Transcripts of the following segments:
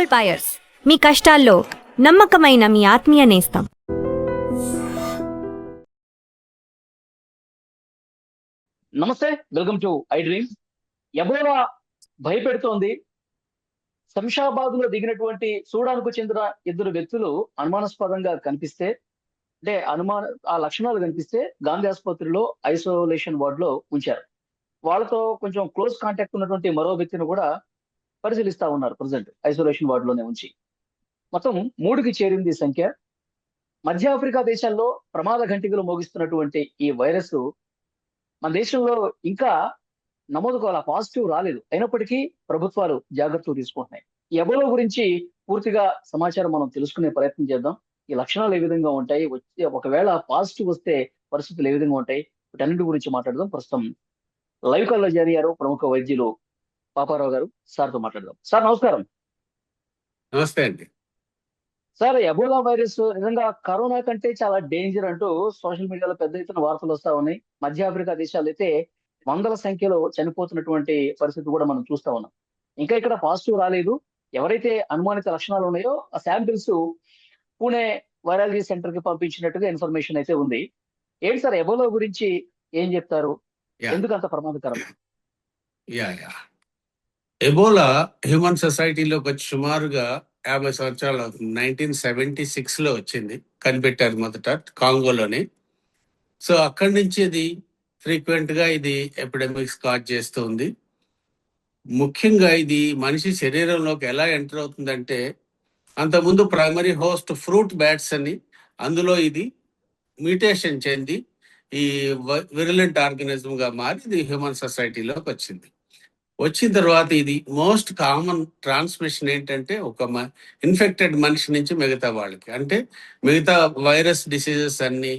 Gold buyers, మీ కష్టాల్లో నమ్మకమైన మీ ఆత్మీయ నేస్తం. నమస్తే, welcome to I dream. Ebola భయపెడుతోంది. శంషాబాద్ లో దిగినటువంటి సూడాన్కు చెందిన ఇద్దరు వ్యక్తులు అనుమానాస్పదంగా కనిపిస్తే, ఆ లక్షణాలు కనిపిస్తే గాంధీ ఆసుపత్రిలో ఐసోలేషన్ వార్డ్ లో ఉంచారు. వాళ్ళతో కొంచెం క్లోజ్ కాంటాక్ట్ ఉన్నటువంటి మరో వ్యక్తిని కూడా పరిశీలిస్తా ఉన్నారు. ప్రజెంట్ ఐసోలేషన్ వార్డ్ లోనే ఉంచి మొత్తం 3కి చేరింది ఈ సంఖ్య. మధ్య ఆఫ్రికా దేశాల్లో ప్రమాద ఘంటికలు మోగిస్తున్నటువంటి ఈ వైరస్ మన దేశంలో ఇంకా నమోదు కాల పాజిటివ్ రాలేదు. అయినప్పటికీ ప్రభుత్వాలు జాగ్రత్తలు తీసుకుంటున్నాయి. ఈ ఎబోలా గురించి పూర్తిగా సమాచారం మనం తెలుసుకునే ప్రయత్నం చేద్దాం. ఈ లక్షణాలు ఏ విధంగా ఉంటాయి, వచ్చి ఒకవేళ పాజిటివ్ వస్తే పరిస్థితులు ఏ విధంగా ఉంటాయి, వీటన్నిటి గురించి మాట్లాడదాం. ప్రస్తుతం లైవ్ కాల్ లో జాయిన్ అయ్యారు ప్రముఖ వైద్యులు పాపారావు గారు. సార్తో మాట్లాడదాం. సార్ నమస్కారం. నమస్తే అండి. సార్, ఎబోలా వైరస్ నిజంగా కరోనా కంటే చాలా డేంజర్ అంటూ సోషల్ మీడియాలో పెద్ద ఎత్తున వార్తలు వస్తా ఉన్నాయి. మధ్య ఆఫ్రికా దేశాలు అయితే వందల సంఖ్యలో చనిపోతున్నటువంటి పరిస్థితి కూడా మనం చూస్తా ఉన్నాం. ఇంకా ఇక్కడ పాజిటివ్ రాలేదు. ఎవరైతే అనుమానిత లక్షణాలు ఉన్నాయో ఆ శాంపిల్స్ పూణే వైరాలజీ సెంటర్ కి పంపించినట్టుగా ఇన్ఫర్మేషన్ అయితే ఉంది. ఏంటి సార్ ఎబోలా గురించి ఏం చెప్తారు? ఎందుకు అంత ప్రమాదకరం? ఎబోలా హ్యూమన్ సొసైటీలోకి వచ్చి సుమారుగా 50 సంవత్సరాలు అవుతుంది. 1976 లో వచ్చింది, కనిపెట్టారు మొదట కాంగోలోని. సో అక్కడి నుంచి ఇది ఫ్రీక్వెంట్ గా ఇది ఎపిడమిక్స్ కాజ్ చేస్తూ ఉంది. ముఖ్యంగా ఇది మనిషి శరీరంలోకి ఎలా ఎంటర్ అవుతుందంటే, అంతకుముందు ప్రైమరీ హోస్ట్ ఫ్రూట్ బ్యాట్స్ అని, అందులో ఇది మ్యూటేషన్ చెంది ఈ విరులెంట్ ఆర్గానిజం గా మారి ఇది హ్యూమన్ సొసైటీలోకి వచ్చింది. వచ్చిన తర్వాత ఇది మోస్ట్ కామన్ ట్రాన్స్మిషన్ ఏంటంటే, ఒక ఇన్ఫెక్టెడ్ మనిషి నుంచి మిగతా వాళ్ళకి, అంటే మిగతా వైరస్ డిసీజెస్ అన్ని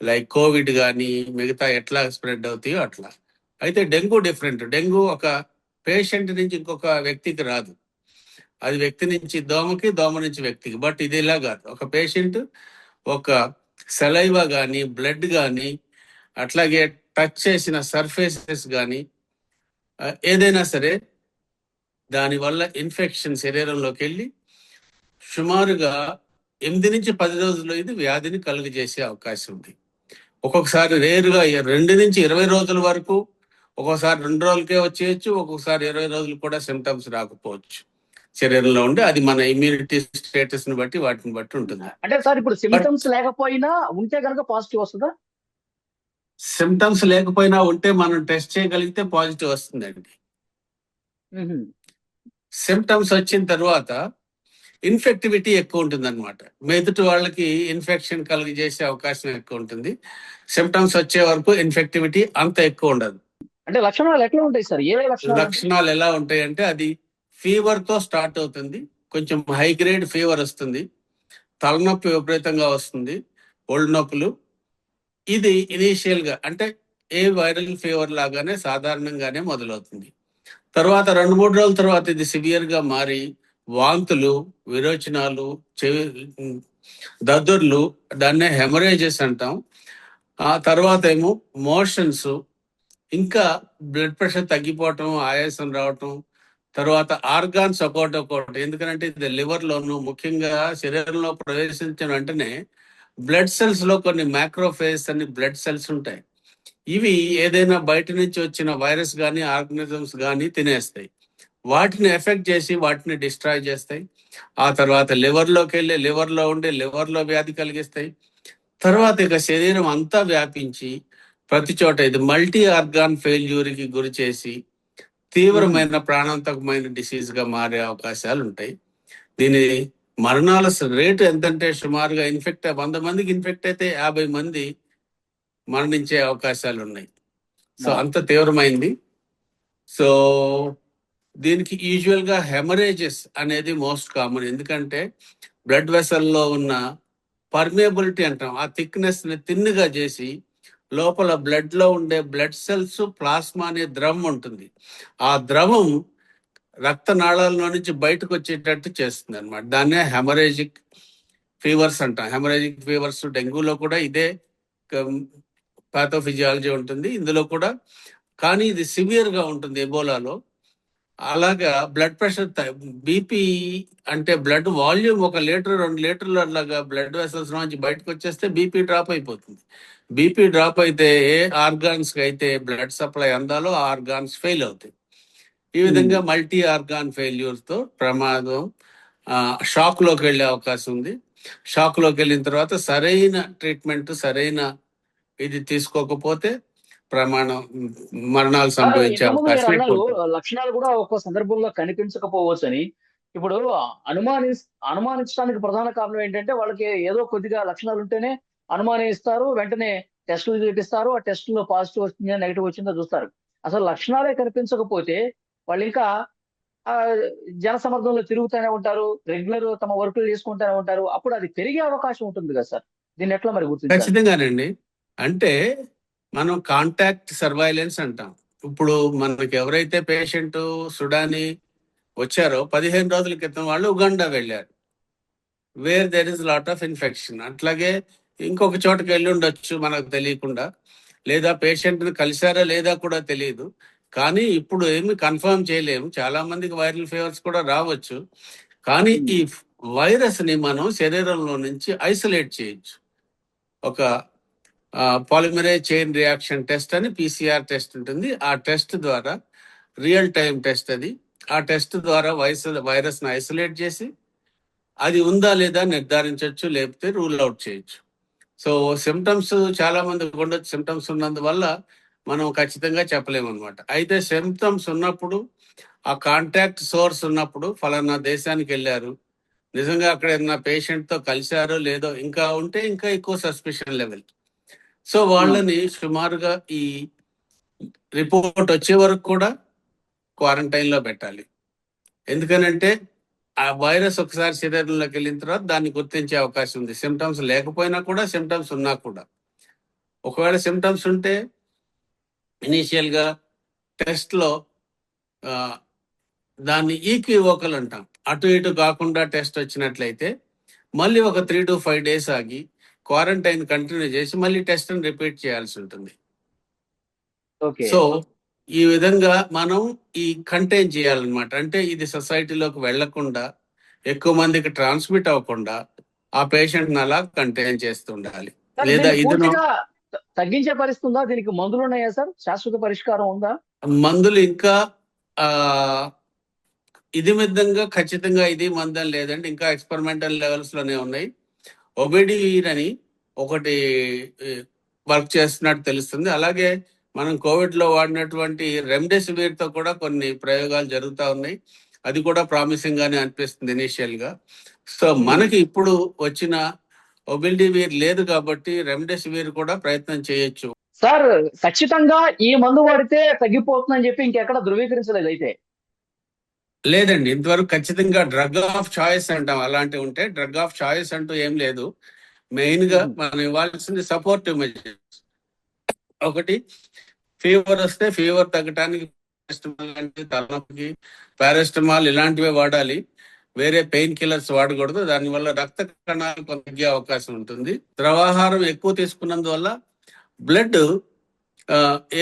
లైక్ కోవిడ్ కానీ మిగతా ఎట్లా స్ప్రెడ్ అవుతాయో అట్లా. అయితే డెంగ్యూ డిఫరెంట్. డెంగ్యూ ఒక పేషెంట్ నుంచి ఇంకొక వ్యక్తికి రాదు, అది వ్యక్తి నుంచి దోమకి, దోమ నుంచి వ్యక్తికి. బట్ ఇది ఇలా కాదు, ఒక పేషెంట్ ఒక సెలైవా కానీ బ్లడ్ కానీ అట్లాగే టచ్ చేసిన సర్ఫేసెస్ కానీ ఏదైనా సరే దానివల్ల ఇన్ఫెక్షన్ శరీరంలోకి వెళ్ళి సుమారుగా 8 నుంచి 10 రోజుల్లో ఇది వ్యాధిని కలుగజేసే అవకాశం ఉంది. ఒక్కొక్కసారి రేరుగా 2 నుంచి 20 రోజుల వరకు, ఒక్కొక్కసారి 2 రోజులకే వచ్చేయచ్చు, ఒక్కొక్కసారి 20 రోజులు కూడా సిమ్టమ్స్ రాకపోవచ్చు శరీరంలో ఉండి. అది మన ఇమ్యూనిటీ స్టేటస్ ని బట్టి, వాటిని బట్టి ఉంటుంది. అంటే సార్ ఇప్పుడు సిమ్టమ్స్ లేకపోయినా ఉంటే కనుక పాజిటివ్ వస్తుందా? సిమ్టమ్స్ లేకపోయినా ఉంటే మనం టెస్ట్ చేయగలిగితే పాజిటివ్ వస్తుందండి. సిమ్టమ్స్ వచ్చిన తర్వాత ఇన్ఫెక్టివిటీ ఎక్కువ ఉంటుంది అనమాట. ఎదుటి వాళ్ళకి ఇన్ఫెక్షన్ కలిగజేసే అవకాశం ఎక్కువ ఉంటుంది. సిమ్టమ్స్ వచ్చే వరకు ఇన్ఫెక్టివిటీ అంత ఎక్కువ ఉండదు. అంటే లక్షణాలు ఎట్లా ఉంటాయి సార్? ఏ లక్షణాలు ఎలా ఉంటాయి అంటే, అది ఫీవర్ తో స్టార్ట్ అవుతుంది. కొంచెం హై గ్రేడ్ ఫీవర్ వస్తుంది, తలనొప్పి విపరీతంగా వస్తుంది, ఒళ్ళు నొప్పులు. ఇది ఇనీషియల్ గా అంటే ఏ వైరల్ ఫీవర్ లాగానే సాధారణంగానే మొదలవుతుంది. తర్వాత 2-3 రోజుల తర్వాత ఇది సివియర్ గా మారి వాంతులు, విరోచనాలు, దద్దుర్లు, దాన్నే హెమరేజెస్ అంటాం. ఆ తర్వాత ఏమో మోషన్స్, ఇంకా బ్లడ్ ప్రెషర్ తగ్గిపోవటం, ఆయాసం రావటం. తర్వాత ఆర్గాన్స్ ఒక్కొక్కటి, ఎందుకంటే ఇది లివర్ లోను ముఖ్యంగా శరీరంలో ప్రవేశించిన వెంటనే బ్లడ్ సెల్స్ లో కొన్ని మ్యాక్రోఫేజ్ అని బ్లడ్ సెల్స్ ఉంటాయి. ఇవి ఏదైనా బయట నుంచి వచ్చిన వైరస్ కానీ ఆర్గానిజమ్స్ కానీ తినేస్తాయి, వాటిని ఎఫెక్ట్ చేసి వాటిని డిస్ట్రాయ్ చేస్తాయి. ఆ తర్వాత లివర్లోకి వెళ్ళి లివర్లో ఉండి లివర్లో వ్యాధి కలిగిస్తాయి. తర్వాత ఇక శరీరం అంతా వ్యాపించి ప్రతి చోట ఇది మల్టీ ఆర్గాన్ ఫెయిల్యూర్కి గురి చేసి తీవ్రమైన ప్రాణాంతకమైన డిసీజ్ గా మారే అవకాశాలు ఉంటాయి. దీని మరణాల రేటు ఎంతంటే, సుమారుగా 100 మందికి ఇన్ఫెక్ట్ అయితే 50 మంది మరణించే అవకాశాలు ఉన్నాయి. సో అంత తీవ్రమైంది. సో దీనికి యూజువల్ గా హెమరేజెస్ అనేది మోస్ట్ కామన్. ఎందుకంటే బ్లడ్ వెసల్లో ఉన్న పర్మియబిలిటీ అంటాం, ఆ థిక్నెస్ ని తిన్నుగా చేసి లోపల బ్లడ్ లో ఉండే బ్లడ్ సెల్స్, ప్లాస్మా అనే ద్రవం ఉంటుంది. ఆ ద్రవం రక్తనాళాల్లో నుంచి బయటకు వచ్చేటట్టు చేస్తుంది అనమాట. దాన్నే హెమరేజిక్ ఫీవర్స్ అంటాం. హెమరేజిక్ ఫీవర్స్ డెంగ్యూలో కూడా ఇదే పాథోఫిజియాలజీ ఉంటుంది, ఇందులో కూడా. కానీ ఇది సివియర్ గా ఉంటుంది ఎబోలాలో. అలాగా బ్లడ్ ప్రెషర్, బీపీ అంటే బ్లడ్ వాల్యూమ్ 1 లీటర్ 2 లీటర్లు అలాగా బ్లడ్ వెసల్స్ నుంచి బయటకు వచ్చేస్తే బీపీ డ్రాప్ అయిపోతుంది. బీపీ డ్రాప్ అయితే ఏ ఆర్గాన్స్ కి అయితే బ్లడ్ సప్లై అందాలో ఆ ఆర్గాన్స్ ఫెయిల్ అవుతాయి. ఈ విధంగా మల్టీ ఆర్గాన్ ఫెయిల్యూర్ తో ప్రమాదం, షాక్ లోకి వెళ్ళే అవకాశం ఉంది. షాక్ లోకి వెళ్ళిన తర్వాత సరైన ట్రీట్మెంట్, సరైన ఇది తీసుకోకపోతే ప్రమాణం, మరణాలు సార్ సంభవించే ఇంతకుముందు మీరు అవకాశం ఎక్కువ అన్నారు ఉంటుంది. లక్షణాలు కూడా ఒక్కో సందర్భంలో కనిపించకపోవచ్చని. ఇప్పుడు అనుమాని అనుమానించడానికి ప్రధాన కారణం ఏంటంటే వాళ్ళకి ఏదో కొద్దిగా లక్షణాలు ఉంటేనే అనుమానిస్తారు, వెంటనే టెస్టులు చేపిస్తారు, ఆ టెస్టులో పాజిటివ్ వచ్చిందా నెగిటివ్ వచ్చిందో చూస్తారు. అసలు లక్షణాలే కనిపించకపోతే వాళ్ళు ఇంకా ఆ జన సమర్థంలో తిరుగుతూనే ఉంటారు, రెగ్యులర్ తమ వర్కులు చేసుకుంటూనే ఉంటారు. అప్పుడు అది పెరిగే అవకాశం ఉంటుంది కదా సార్. దీన్ని ఎట్లా మరి గుర్తించాలి? ఖచ్చితంగానండి. అంటే మనం కాంటాక్ట్ సర్వైలెన్స్ అంటాం. ఇప్పుడు మనకి ఎవరైతే పేషెంట్ సుడాని వచ్చారో 15 రోజుల క్రితం వాళ్ళు ఉగాండా వెళ్ళారు, where there is lot of infection. అట్లాగే ఇంకొక చోటకి వెళ్ళి ఉండొచ్చు మనకు తెలియకుండా, లేదా పేషెంట్ ని కలిశారా లేదా కూడా తెలియదు. కానీ ఇప్పుడు ఏమి కన్ఫర్మ్ చేయలేము, చాలా మందికి వైరల్ ఫీవర్స్ కూడా రావచ్చు. కానీ ఈ వైరస్ ని మనం శరీరంలో నుంచి ఐసోలేట్ చేయొచ్చు. ఒక పాలిమరేజ్ చైన్ రియాక్షన్ టెస్ట్ అని PCR టెస్ట్ ఉంటుంది. ఆ టెస్ట్ ద్వారా, రియల్ టైం టెస్ట్ అది, ఆ టెస్ట్ ద్వారా వైరస్ ని ఐసోలేట్ చేసి అది ఉందా లేదా నిర్ధారించవచ్చు, లేకపోతే రూల్ అవుట్ చేయొచ్చు. సో సిమ్టమ్స్ చాలా మందికి ఉండొచ్చు. సిమ్టమ్స్ ఉన్నందువల్ల మనం ఖచ్చితంగా చెప్పలేము అనమాట. అయితే సిమ్టమ్స్ ఉన్నప్పుడు, ఆ కాంటాక్ట్ సోర్స్ ఉన్నప్పుడు, ఫలానా దేశానికి వెళ్ళారు, నిజంగా అక్కడ ఏదైనా పేషెంట్ తో కలిశారో లేదో ఇంకా ఉంటే ఇంకా ఎక్కువ సస్పిషన్ లెవెల్. సో వాళ్ళని సుమారుగా ఈ రిపోర్ట్ వచ్చే వరకు కూడా క్వారంటైన్ లో పెట్టాలి. ఎందుకనంటే ఆ వైరస్ ఒకసారి శరీరంలోకి వెళ్ళిన తర్వాత దాన్ని గుర్తించే అవకాశం ఉంది. సిమ్టమ్స్ లేకపోయినా కూడా, సిమ్టమ్స్ ఉన్నా కూడా. ఒకవేళ సిమ్టమ్స్ ఉంటే ఇనీషియల్ గా టెస్ట్ లో దాన్ని ఈక్వివోకల్ అంటాం. అటు ఇటు కాకుండా టెస్ట్ వచ్చినట్లయితే మళ్ళీ ఒక 3 to 5 days ఆగి క్వారంటైన్ కంటిన్యూ చేసి మళ్ళీ టెస్ట్ రిపీట్ చేయాల్సి ఉంటుంది. ఓకే. సో ఈ విధంగా మనం ఈ కంటైన్ చేయాలన్నమాట. అంటే ఇది సొసైటీలోకి వెళ్లకుండా, ఎక్కువ మందికి ట్రాన్స్మిట్ అవ్వకుండా ఆ పేషెంట్ అలా కంటైన్ చేస్తుండాలి. సార్ లేదా దీన్ని ఇది పూర్తిగా తగ్గించే పరిస్థితి ఉందా? దీనికి మందులు ఉన్నాయా సార్? శాశ్వత పరిష్కారం ఉందా? మందులు ఇంకా ఆ ఇది విధంగా ఖచ్చితంగా ఇది మందని లేదండి, ఇంకా ఎక్స్పెరిమెంటల్ లెవెల్స్ లోనే ఉన్నాయి. ఒబిడివిర్ అని ఒకటి వర్క్ చేస్తున్నట్టు తెలుస్తుంది. అలాగే మనం కోవిడ్ లో వాడినటువంటి రెమ్డెసివిర్ తో కూడా కొన్ని ప్రయోగాలు జరుగుతూ ఉన్నాయి. అది కూడా ప్రామిసింగ్ గానే అనిపిస్తుంది ఇనీషియల్ గా. సో మనకి ఇప్పుడు వచ్చిన ఒబిల్డివిర్ లేదు కాబట్టి రెమ్డెసివిర్ కూడా ప్రయత్నం చేయొచ్చు. సార్ ఖచ్చితంగా ఈ మందు వాడితే తగ్గిపోతుందని చెప్పి ఇంకెక్కడ ధృవీకరించలేదు అయితే. లేదండి, ఇంతవరకు ఖచ్చితంగా డ్రగ్ ఆఫ్ చాయిస్ అంటాం, అలాంటివి ఉంటే. డ్రగ్ ఆఫ్ చాయిస్ అంటూ ఏం లేదు. మెయిన్ గా మనం ఇవ్వాల్సింది సపోర్టివ్ మెజర్స్. ఒకటి, ఫీవర్ వస్తే ఫీవర్ తగ్గడానికి పారాస్టమాల్ లాంటి తలనొప్పికి పారాస్టమాల్ ఇలాంటివే వాడాలి. వేరే పెయిన్ కిల్లర్స్ వాడకూడదు. దానివల్ల రక్త కణాలు కొంత తగ్గే అవకాశం ఉంటుంది. ద్రవాహారం ఎక్కువ తీసుకున్నందువల్ల బ్లడ్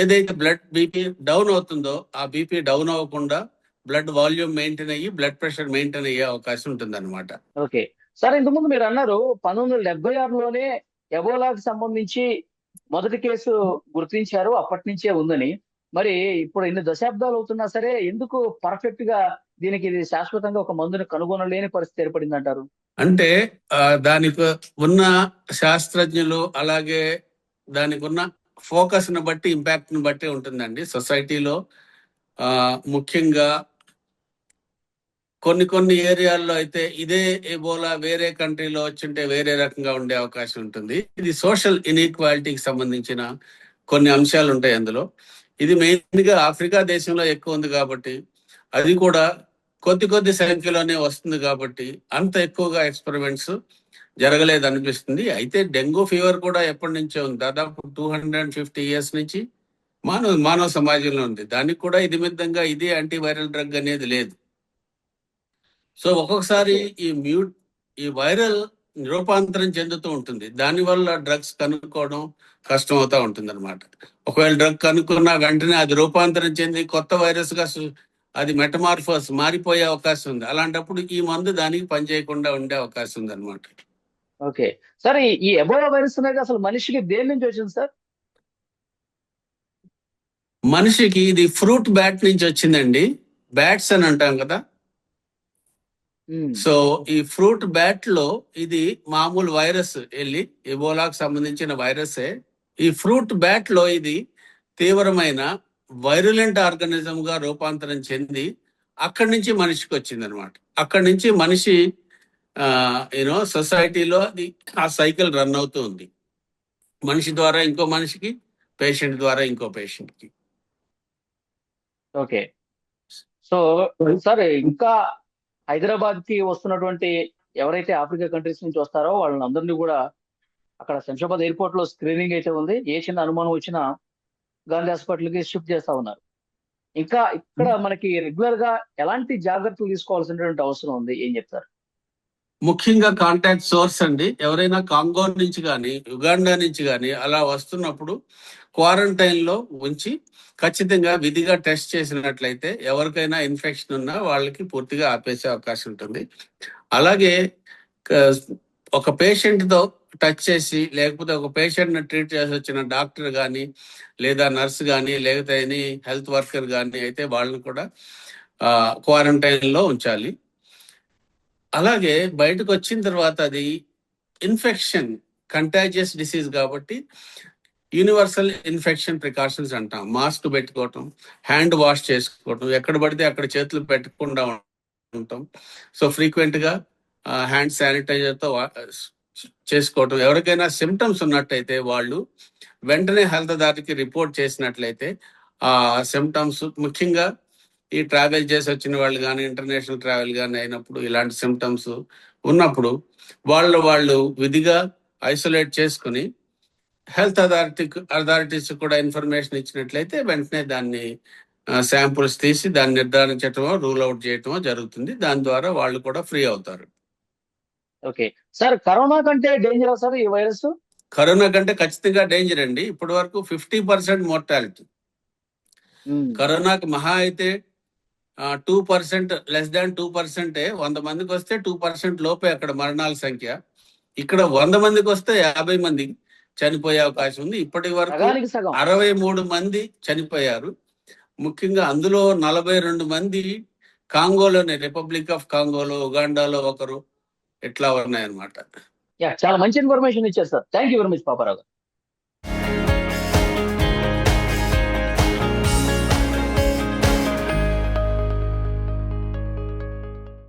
ఏదైతే బ్లడ్ బీపీ డౌన్ అవుతుందో ఆ బీపీ డౌన్ అవ్వకుండా బ్లడ్ వాల్యూమ్ మెయింటైన్ అయ్యి బ్లడ్ ప్రెషర్ మెయింటైన్ అయ్యే అవకాశం ఉంటుంది అనమాట. ఓకే సార్, ఇంతకుముందు మీరు అన్నారు 1976లోనే ఎబోలాకి సంబంధించి మొదటి కేసు గుర్తించారు, అప్పటి నుంచే ఉందని. మరి ఇప్పుడు ఇన్ని దశాబ్దాలు అవుతున్నా సరే ఎందుకు పర్ఫెక్ట్ గా దీనికి ఇది శాశ్వతంగా ఒక మందుని కనుగొనలేని పరిస్థితి ఏర్పడింది అంటారు? అంటే దానికి ఉన్న శాస్త్రజ్ఞులు, అలాగే దానికి ఉన్న ఫోకస్ ని బట్టి, ఇంపాక్ట్ ని బట్టి ఉంటుందండి సొసైటీలో. ముఖ్యంగా కొన్ని ఏరియాల్లో అయితే ఇదే ఎబోలా వేరే కంట్రీలో వచ్చింటే వేరే రకంగా ఉండే అవకాశం ఉంటుంది. ఇది సోషల్ ఇన్ఈక్వాలిటీకి సంబంధించిన కొన్ని అంశాలు ఉంటాయి అందులో. ఇది మెయిన్ గా ఆఫ్రికా దేశంలో ఎక్కువ ఉంది కాబట్టి, అది కూడా కొద్ది సంఖ్యలోనే వస్తుంది కాబట్టి అంత ఎక్కువగా ఎక్స్పెరిమెంట్స్ జరగలేదు అనిపిస్తుంది. అయితే డెంగ్యూ ఫీవర్ కూడా ఎప్పటి నుంచో ఉంది, దాదాపు 250 years నుంచి మానవ సమాజంలో ఉంది. దానికి కూడా ఇది విధంగా ఇది యాంటీవైరల్ డ్రగ్ అనేది లేదు. సో ఒక్కొక్కసారి ఈ వైరల్ రూపాంతరం చెందుతూ ఉంటుంది. దానివల్ల డ్రగ్స్ కనుక్కోవడం కష్టం అవుతా ఉంటుంది అనమాట. ఒకవేళ డ్రగ్ కనుక్కున్నా వెంటనే అది రూపాంతరం చెంది కొత్త వైరస్ గా అది మెటమార్ఫోస్ మారిపోయే అవకాశం ఉంది. అలాంటప్పుడు ఈ మందు దానికి పనిచేయకుండా ఉండే అవకాశం ఉంది అనమాట. ఓకే సార్, ఈ ఎబోలా వైరస్ అనేది అసలు మనిషికి దేని నుంచి వచ్చింది సార్? మనిషికి ఇది ఫ్రూట్ బ్యాట్ నుంచి వచ్చిందండి. బ్యాట్స్ అని అంటాం కదా. సో ఈ ఫ్రూట్ బ్యాట్ లో ఇది మామూలు వైరస్ వెళ్ళి ఎబోలాకు సంబంధించిన వైరసే. ఈ ఫ్రూట్ బ్యాట్ లో ఇది తీవ్రమైన వైరులెంట్ ఆర్గానిజం గా రూపాంతరం చెంది అక్కడి నుంచి మనిషికి వచ్చింది అనమాట. అక్కడి నుంచి మనిషి సొసైటీలో అది ఆ సైకిల్ రన్ అవుతూ ఉంది. మనిషి ద్వారా ఇంకో మనిషికి, పేషెంట్ ద్వారా ఇంకో పేషెంట్ కి. ఓకే, సో సార్ ఇంకా హైదరాబాద్ కి వస్తున్నటువంటి ఎవరైతే ఆఫ్రికా కంట్రీస్ నుంచి వస్తారో వాళ్ళని అందరినీ కూడా అక్కడ శంషాబాద్ ఎయిర్పోర్ట్ లో స్క్రీనింగ్ అయితే ఉంది. ఏ చిన్న అనుమానం వచ్చినా గాంధీ హాస్పిటల్ కి షిఫ్ట్ చేస్తా ఉన్నారు. ఇంకా ఇక్కడ మనకి రెగ్యులర్ గా ఎలాంటి జాగ్రత్తలు తీసుకోవాల్సినటువంటి అవసరం ఉంది, ఏం చెప్తారు? ముఖ్యంగా కాంటాక్ట్ సోర్స్ అండి. ఎవరైనా కాంగో నుంచి కానీ యుగాండా నుంచి కానీ అలా వస్తున్నప్పుడు క్వారంటైన్ లో ఉంచి ఖచ్చితంగా విధిగా టెస్ట్ చేసినట్లయితే ఎవరికైనా ఇన్ఫెక్షన్ ఉన్నా వాళ్ళకి పూర్తిగా ఆపేసే అవకాశం ఉంటుంది. అలాగే ఒక పేషెంట్ తో టచ్ చేసి లేకపోతే ఒక పేషెంట్ ని ట్రీట్ చేసి వచ్చిన డాక్టర్ కానీ లేదా నర్స్ కానీ లేకపోతే ఎనీ హెల్త్ వర్కర్ కానీ అయితే వాళ్ళని కూడా క్వారంటైన్ లో ఉంచాలి. అలాగే బయటకు వచ్చిన తర్వాత అది ఇన్ఫెక్షన్ కంటాజియస్ డిసీజ్ కాబట్టి యూనివర్సల్ ఇన్ఫెక్షన్ ప్రికాషన్స్ అంటాం. మాస్క్ పెట్టుకోవటం, హ్యాండ్ వాష్ చేసుకోవటం, ఎక్కడ పడితే అక్కడ చేతులు పెట్టకుండా ఉంటాం. సో ఫ్రీక్వెంట్ గా హ్యాండ్ శానిటైజర్ తో చేసుకోవటం. ఎవరికైనా సిమ్టమ్స్ ఉన్నట్టయితే వాళ్ళు వెంటనే హెల్త్ అథారిటీకి రిపోర్ట్ చేసినట్లయితే ఆ సిమ్టమ్స్, ముఖ్యంగా ఈ ట్రావెల్ చేసి వచ్చిన వాళ్ళు కానీ ఇంటర్నేషనల్ ట్రావెల్ కానీ అయినప్పుడు ఇలాంటి సిమ్టమ్స్ ఉన్నప్పుడు వాళ్ళు విధిగా ఐసోలేట్ చేసుకుని హెల్త్ అథారిటీస్ కూడా ఇన్ఫర్మేషన్ ఇచ్చినట్లయితే వెంటనే దాన్ని శాంపుల్స్ తీసి దాన్ని నిర్ధారించటమో రూల్ అవుట్ చేయటమో జరుగుతుంది. దాని ద్వారా వాళ్ళు కూడా ఫ్రీ అవుతారు. ఓకే సార్, కరోనా కంటే డేంజర్ సార్ ఈ వైరస్? కరోనా కంటే ఖచ్చితంగా డేంజర్ అండి. ఇప్పటి వరకు 50% మోర్టాలిటీ. కరోనాకి మహా అయితే 2%, లెస్ దాన్ 2%. 100 మందికి వస్తే 2% లోపే అక్కడ మరణాల సంఖ్య. ఇక్కడ 100 మందికి వస్తే 50 మంది చనిపోయే అవకాశం ఉంది. ఇప్పటి వరకు 63 మంది చనిపోయారు. ముఖ్యంగా అందులో 42 మంది కాంగోలోనే, రిపబ్లిక్ ఆఫ్ కాంగోలో, ఉగాండాలో ఒకరు, ఇట్లా ఉన్నాయన్నమాట. చాలా మంచి ఇన్ఫర్మేషన్ ఇచ్చారు sir. Thank you very much Paparao గారు.